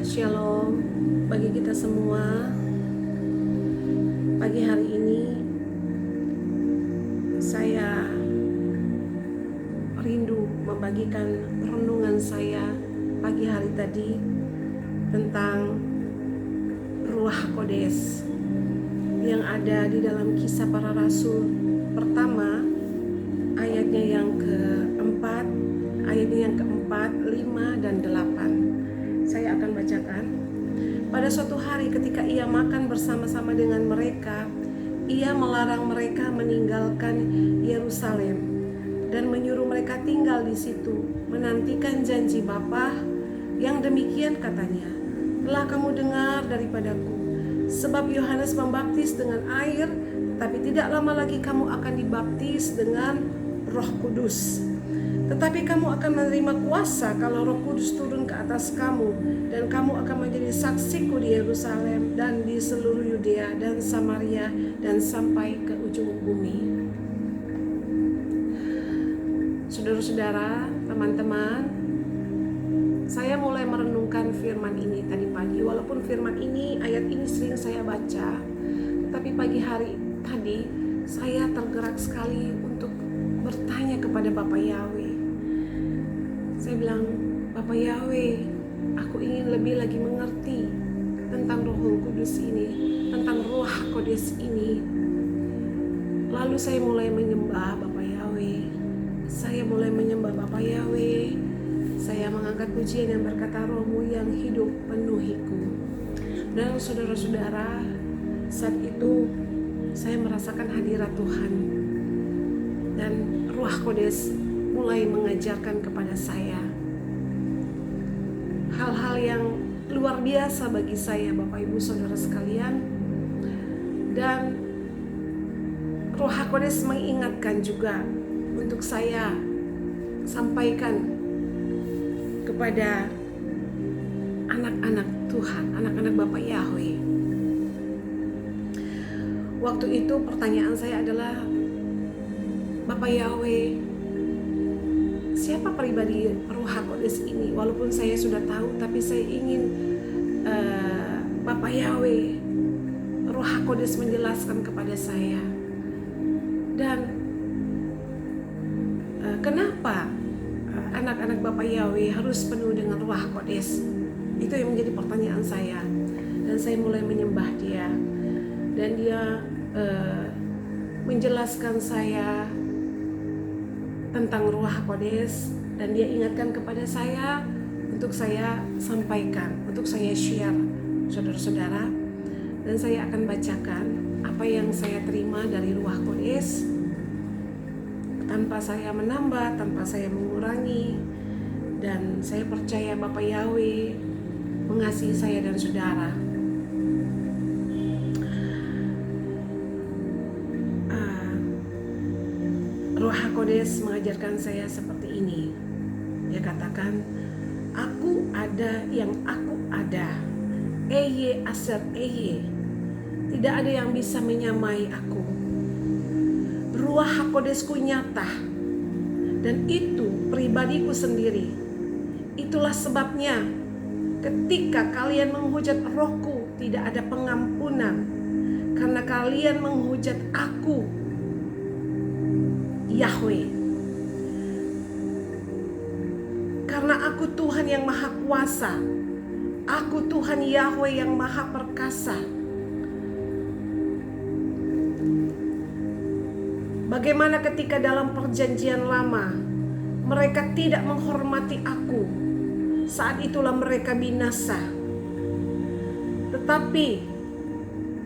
Shalom bagi kita semua. Pagi hari ini saya rindu membagikan renungan saya pagi hari tadi tentang Ruach Kodes yang ada di dalam Kisah Para Rasul pertama ayatnya yang keempat, ayatnya yang keempat, 5 dan 8. Saya akan bacakan. Pada suatu hari ketika ia makan bersama-sama dengan mereka, ia melarang mereka meninggalkan Yerusalem dan menyuruh mereka tinggal di situ, menantikan janji Bapa yang demikian katanya, telah kamu dengar daripadaku, sebab Yohanes membaptis dengan air, tapi tidak lama lagi kamu akan dibaptis dengan Roh Kudus. Tetapi kamu akan menerima kuasa kalau Roh Kudus turun ke atas kamu, dan kamu akan menjadi saksiku di Yerusalem dan di seluruh Yudea dan Samaria dan sampai ke ujung bumi. Saudara-saudara, teman-teman, saya mulai merenungkan firman ini tadi pagi. Walaupun firman ini, ayat ini sering saya baca, tetapi pagi hari tadi saya tergerak sekali untuk bertanya kepada Bapak Yahweh. Saya bilang, Bapak Yahweh, aku ingin lebih lagi mengerti tentang Roh Kudus ini, tentang Ruach Kodes ini. Lalu saya mulai menyembah Bapak Yahweh. Saya mulai menyembah Bapak Yahweh. Saya mengangkat pujian yang berkata, Rohmu yang hidup penuhiku. Dan saudara-saudara, saat itu saya merasakan hadirat Tuhan. Dan Ruach Kodes mulai mengajarkan kepada saya hal-hal yang luar biasa bagi saya, Bapak Ibu Saudara sekalian. Dan Ruach Kodes mengingatkan juga untuk saya sampaikan kepada anak-anak Tuhan, anak-anak Bapak Yahweh. Waktu itu pertanyaan saya adalah, Bapak Yahweh, siapa pribadi Ruach Kodes ini? Walaupun saya sudah tahu, tapi saya ingin Bapak Yahweh, Ruach Kodes menjelaskan kepada saya. Dan kenapa anak-anak Bapak Yahweh harus penuh dengan Ruach Kodes? Itu yang menjadi pertanyaan saya. Dan saya mulai menyembah Dia. Dan Dia menjelaskan saya tentang Ruach Kodes, dan Dia ingatkan kepada saya untuk saya sampaikan, untuk saya share, saudara-saudara. Dan saya akan bacakan apa yang saya terima dari Ruach Kodes, tanpa saya menambah, tanpa saya mengurangi. Dan saya percaya Bapak Yahweh mengasihi saya dan saudara. Ruach Kodes mengajarkan saya seperti ini. Dia katakan, aku ada yang aku ada, Eye Aser Eye. Tidak ada yang bisa menyamai aku. Ruach Kodesku nyata, dan itu pribadiku sendiri. Itulah sebabnya ketika kalian menghujat Rohku, tidak ada pengampunan, karena kalian menghujat aku, Yahweh. Karena aku Tuhan yang maha kuasa, aku Tuhan Yahweh yang maha perkasa. Bagaimana ketika dalam perjanjian lama mereka tidak menghormati aku, saat itulah mereka binasa. Tetapi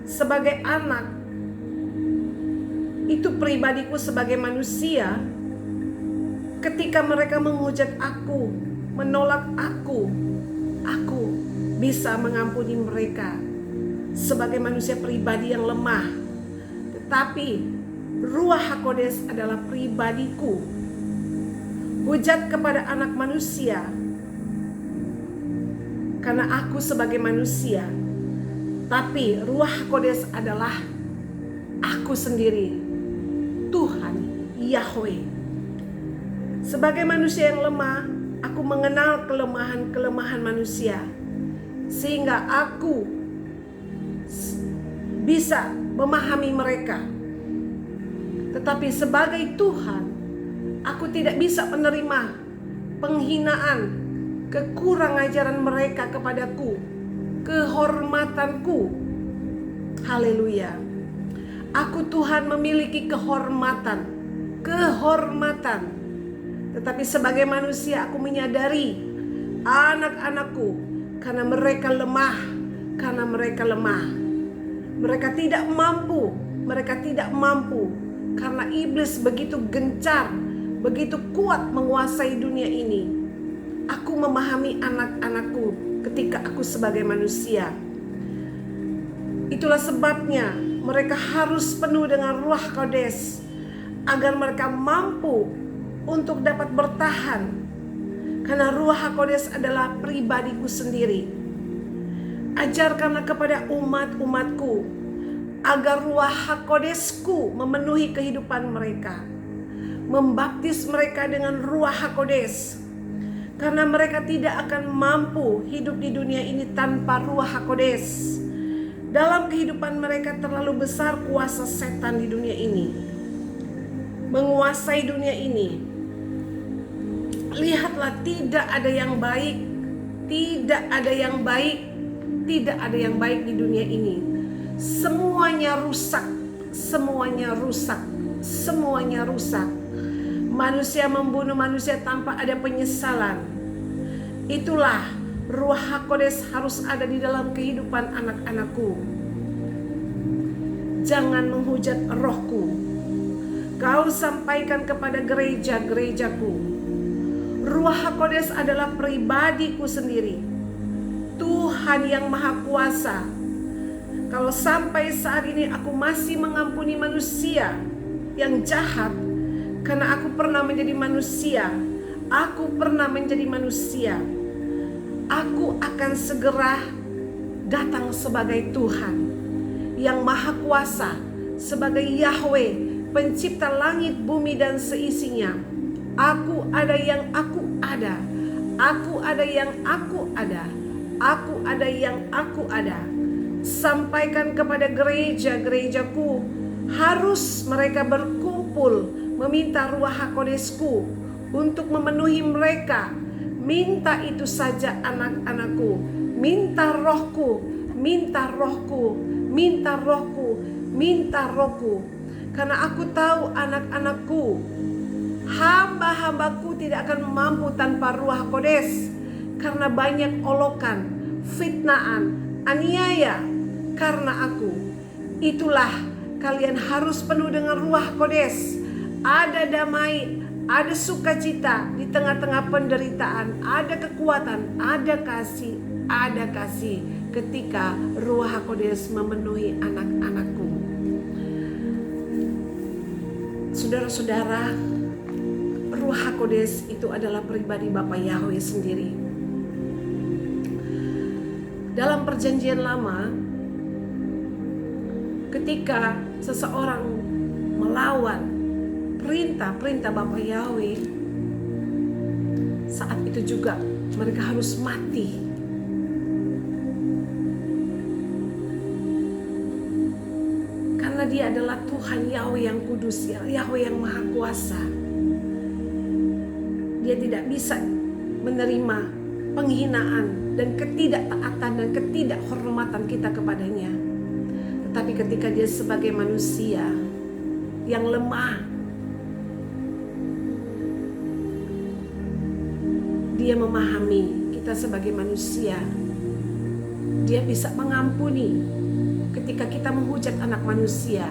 sebagai anak, itu pribadiku sebagai manusia, ketika mereka menghujat aku, menolak aku bisa mengampuni mereka sebagai manusia pribadi yang lemah. Tetapi Ruach Kodes adalah pribadiku. Hujat kepada anak manusia karena aku sebagai manusia, tapi Ruach Kodes adalah aku sendiri, Tuhan Yahweh. Sebagai manusia yang lemah, aku mengenal kelemahan-kelemahan manusia. sehingga aku bisa memahami mereka. Tetapi sebagai Tuhan, aku tidak bisa menerima penghinaan, kekurang ajaran mereka kepadaku, kehormatanku. Haleluya. Aku Tuhan memiliki kehormatan. Tetapi sebagai manusia aku menyadari anak-anakku, karena mereka lemah. Mereka tidak mampu karena iblis begitu gencar, begitu kuat menguasai dunia ini. Aku memahami anak-anakku ketika aku sebagai manusia. Itulah sebabnya mereka harus penuh dengan Ruach Kodes agar mereka mampu untuk dapat bertahan. Karena Ruach Kodes adalah pribadiku sendiri. Ajarkanlah kepada umat-umatku agar Ruach Kodesku memenuhi kehidupan mereka. Membaptis mereka dengan Ruach Kodes. Karena mereka tidak akan mampu hidup di dunia ini tanpa Ruach Kodes. Dalam kehidupan mereka terlalu besar kuasa setan di dunia ini, menguasai dunia ini. Lihatlah, tidak ada yang baik di dunia ini. Semuanya rusak. Manusia membunuh manusia tanpa ada penyesalan. Itulah Ruach Kodes harus ada di dalam kehidupan anak-anakku. Jangan menghujat rohku. Kau sampaikan kepada gereja-gerejaku. Ruach Kodes adalah pribadiku sendiri. Tuhan yang Maha Kuasa. Kalau sampai saat ini aku masih mengampuni manusia yang jahat, karena aku pernah menjadi manusia. Aku akan segera datang sebagai Tuhan yang Maha Kuasa, sebagai Yahweh, pencipta langit, bumi dan seisinya. Aku ada yang aku ada. Sampaikan kepada gereja-gerejaku, harus mereka berkumpul meminta Ruach Kodesku untuk memenuhi mereka. Minta itu saja anak-anakku. Minta rohku. Karena aku tahu anak-anakku, hamba-hambaku tidak akan mampu tanpa Ruach Kodes. Karena banyak olokan, fitnaan, aniaya karena aku. Itulah kalian harus penuh dengan Ruach Kodes. Ada damai, ada sukacita di tengah-tengah penderitaan, ada kekuatan, ada kasih ketika Ruach Kodes memenuhi anak-anakku. Saudara-saudara, Ruach Kodes itu adalah pribadi Bapa Yahweh sendiri. Dalam perjanjian lama, ketika seseorang melawan perintah Bapa Yahweh, saat itu juga mereka harus mati. Karena Dia adalah Tuhan Yahweh yang kudus, Yahweh yang Maha Kuasa. Dia tidak bisa menerima penghinaan dan ketidaktaatan dan ketidakhormatan kita kepadanya. Tetapi ketika Dia sebagai manusia yang lemah, Dia memahami kita sebagai manusia. Dia bisa mengampuni ketika kita menghujat anak manusia.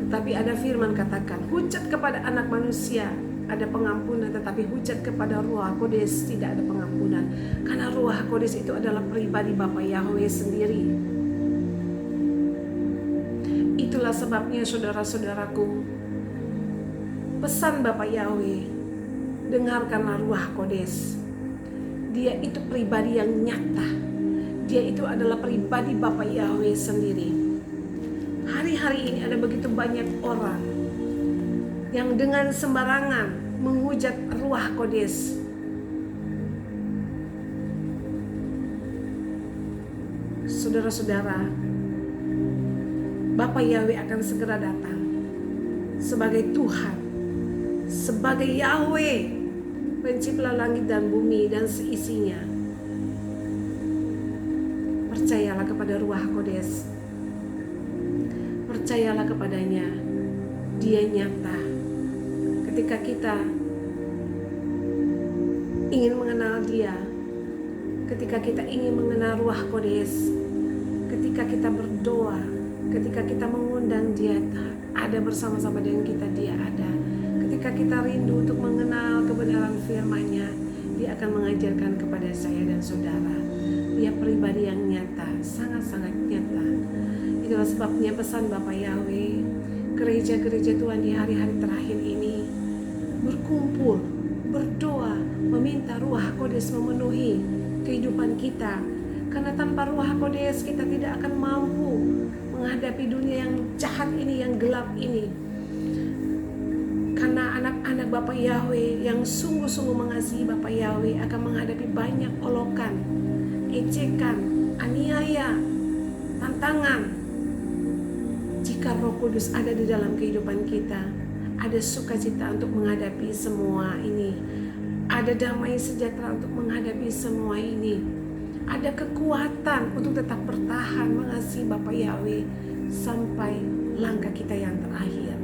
Tetapi ada firman katakan, hujat kepada anak manusia ada pengampunan, tetapi hujat kepada Ruach Kodes tidak ada pengampunan. Karena Ruach Kodes itu adalah pribadi Bapa Yahweh sendiri. Itulah sebabnya saudara-saudaraku, pesan Bapa Yahweh, dengarkanlah Ruach Kodes. Dia itu pribadi yang nyata. Dia itu adalah pribadi Bapa Yahweh sendiri. Hari-hari ini ada begitu banyak orang yang dengan sembarangan menghujat Ruach Kodes. saudara-saudara, Bapa Yahweh akan segera datang sebagai Tuhan, sebagai Yahweh, pencipta langit dan bumi dan seisinya. Percayalah kepada Ruach Kodes, percayalah kepadanya. Dia nyata. Ketika kita ingin mengenal Dia, ketika kita ingin mengenal Ruach Kodes, ketika kita berdoa, ketika kita mengundang Dia ada bersama-sama dengan kita, Dia ada. Ketika kita rindu untuk mengenal kebenaran firman-Nya, Dia akan mengajarkan kepada saya dan saudara. Dia pribadi yang nyata, sangat-sangat nyata. Itulah sebabnya pesan Bapak Yahweh, gereja-gereja Tuhan di hari-hari terakhir ini berkumpul, berdoa, meminta Ruach Kodes memenuhi kehidupan kita. Karena tanpa Ruach Kodes kita tidak akan mampu menghadapi dunia yang jahat ini, yang gelap ini. Karena anak-anak Bapak Yahweh yang sungguh-sungguh mengasihi Bapak Yahweh akan menghadapi banyak olokan, ejekan, aniaya, tantangan. Jika Roh Kudus ada di dalam kehidupan kita, ada sukacita untuk menghadapi semua ini, ada damai sejahtera untuk menghadapi semua ini, ada kekuatan untuk tetap bertahan mengasihi Bapa Yahweh sampai langkah kita yang terakhir.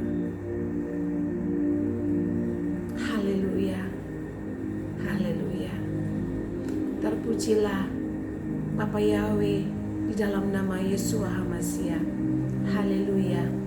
Haleluya, haleluya. Terpujilah Bapa Yahweh di dalam nama Yeshua HaMashiach. Haleluya.